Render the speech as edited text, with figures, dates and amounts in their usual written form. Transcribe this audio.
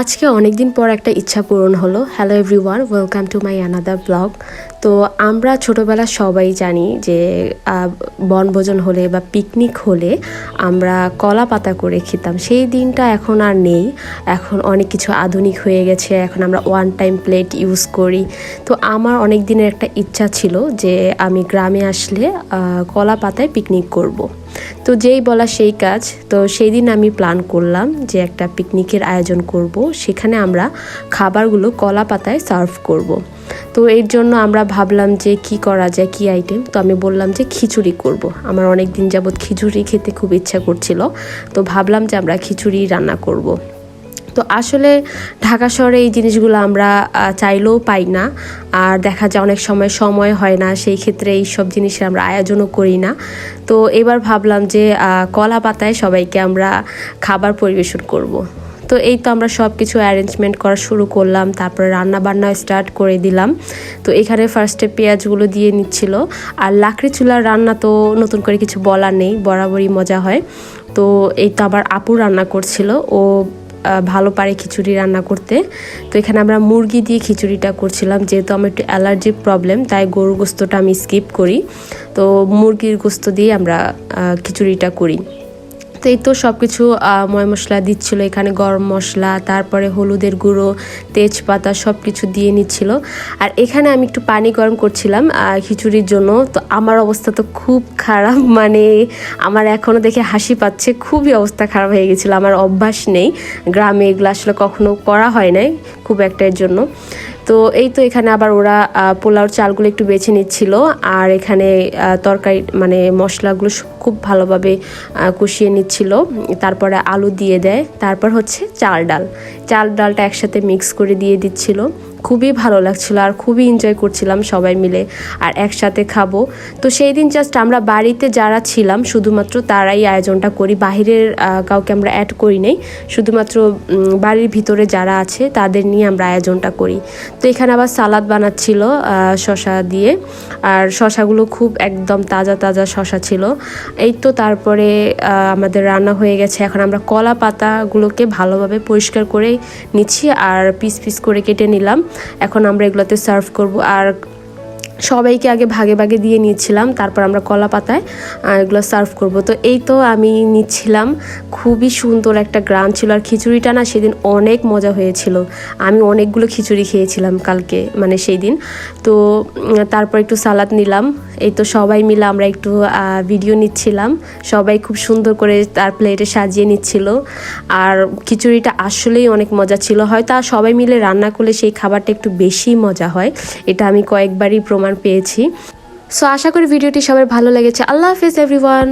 আজকে অনেক দিন পর একটা ইচ্ছা পূরণ হলো। Hello everyone, welcome to my another blog. তো আমরা ছোটোবেলা সবাই জানি যে বনভোজন হলে বা পিকনিক হলে আমরা কলা পাতা করে খেতাম। সেই দিনটা এখন আর নেই, এখন অনেক কিছু আধুনিক হয়ে গেছে, এখন আমরা ওয়ান টাইম প্লেট ইউজ করি। তো আমার অনেক দিনের একটা ইচ্ছা ছিল যে আমি গ্রামে আসলে কলা পাতায় পিকনিক করব। তো যেই বলা সেই কাজ। তো সেই দিন আমি প্ল্যান করলাম যে একটা পিকনিকের আয়োজন করব, সেখানে আমরা খাবারগুলো কলা পাতায় সার্ভ করব। তো এর জন্য আমরা ভাবলাম যে কি করা যায়, কি আইটেম। তো আমি বললাম যে খিচুড়ি করব। আমার অনেক দিন যাবত খিচুড়ি খেতে খুব ইচ্ছা করছিল, তো ভাবলাম যে আমরা খিচুড়ি রান্না করব। তো আসলে ঢাকা শহরে এই জিনিসগুলো আমরা চাইলেও পাই না, আর দেখা যায় অনেক সময় হয় না, সেই ক্ষেত্রে এই সব জিনিসের আমরা আয়োজনও করি না। তো এবার ভাবলাম যে কলা পাতায় সবাইকে আমরা খাবার পরিবেশন করব। তো এই তো আমরা সব কিছু অ্যারেঞ্জমেন্ট করা শুরু করলাম, তারপরে রান্না বান্না স্টার্ট করে দিলাম। তো এখানে ফার্স্টে পেঁয়াজগুলো দিয়ে নিচ্ছিল। আর লাকড়ি চুলার রান্না তো নতুন করে কিছু বলার নেই, বরাবরই মজা হয়। তো এই তো আবার আপু রান্না করছিল, ও ভালো পারে খিচুড়ি রান্না করতে। তো এখানে আমরা মুরগি দিয়ে খিচুড়িটা করছিলাম, যেহেতু আমার একটু অ্যালার্জির প্রবলেম, তাই গরুর গোস্তটা আমি স্কিপ করি। তো মুরগির গোস্ত দিয়ে আমরা খিচুড়িটা করি। তো এই তো সব কিছু ময় মশলা দিচ্ছিল, এখানে গরম মশলা, তারপরে হলুদের গুঁড়ো, তেজপাতা সব কিছু দিয়ে নিচ্ছিল। আর এখানে আমি একটু পানি গরম করছিলাম খিচুড়ির জন্য। তো আমার অবস্থা তো খুব খারাপ, মানে আমার এখনও দেখে হাসি পাচ্ছে, খুবই অবস্থা খারাপ হয়ে গেছিলো। আমার অভ্যাস নেই, গ্রামে এগুলো আসলে কখনো করা হয় নাই খুব একটা, এর জন্য। তো এই তো এখানে আবার ওরা পোলাওর চালগুলো একটু বেছে নিচ্ছিল, আর এখানে তরকারি মানে মশলাগুলো খুব ভালোভাবে কষিয়ে নিচ্ছিল। তারপরে আলু দিয়ে দেয়, তারপর হচ্ছে চাল ডালটা একসাথে মিক্স করে দিয়ে দিচ্ছিল। খুবই ভালো লাগছিল আর খুবই এনজয় করছিলাম সবাই মিলে, আর একসাথে খাবো। তো সেই দিন জাস্ট আমরা বাড়িতে যারা ছিলাম শুধুমাত্র তারাই আয়োজনটা করি, বাহিরের কাউকে আমরা অ্যাড করি নাই, শুধুমাত্র বাড়ির ভিতরে যারা আছে তাদের নিয়ে আমরা আয়োজনটা করি। তো এখানে আবার সালাদ বানাচ্ছিল শসা দিয়ে, আর শসাগুলো খুব একদম তাজা তাজা শসা ছিল। এই তো তারপরে আমাদের রান্না হয়ে গেছে। এখন আমরা কলা পাতাগুলোকে ভালোভাবে পরিষ্কার করে নিচ্ছি আর পিস পিস করে কেটে নিলাম। এখন আমরা এগুলোতে সার্ভ করব, আর সবাইকে আগে ভাগে ভাগে দিয়ে নিচ্ছিলাম, তারপর আমরা কলা পাতায় এগুলো সার্ভ করব। তো এই তো আমি নিচ্ছিলাম, খুবই সুন্দর একটা গ্রান ছিল। আর খিচুড়িটা না সেদিন অনেক মজা হয়েছিল, আমি অনেকগুলো খিচুড়ি খেয়েছিলাম কালকে, মানে সেই দিন। তো তারপর একটু সালাদ নিলাম। এই তো সবাই মিলে আমরা একটু ভিডিও নিচ্ছিলাম, সবাই খুব সুন্দর করে তার প্লেটে সাজিয়ে নিচ্ছিল। আর খিচুড়িটা আসলেই অনেক মজা ছিল, হয়তো সবাই মিলে রান্না করলে সেই খাবারটা একটু বেশি মজা হয়, এটা আমি কয়েকবারই প্রমাণ পেয়েছি। সো আশা করি ভিডিওটি সবার ভালো লেগেছে। আল্লাহ হাফেজ এভরিওয়ান।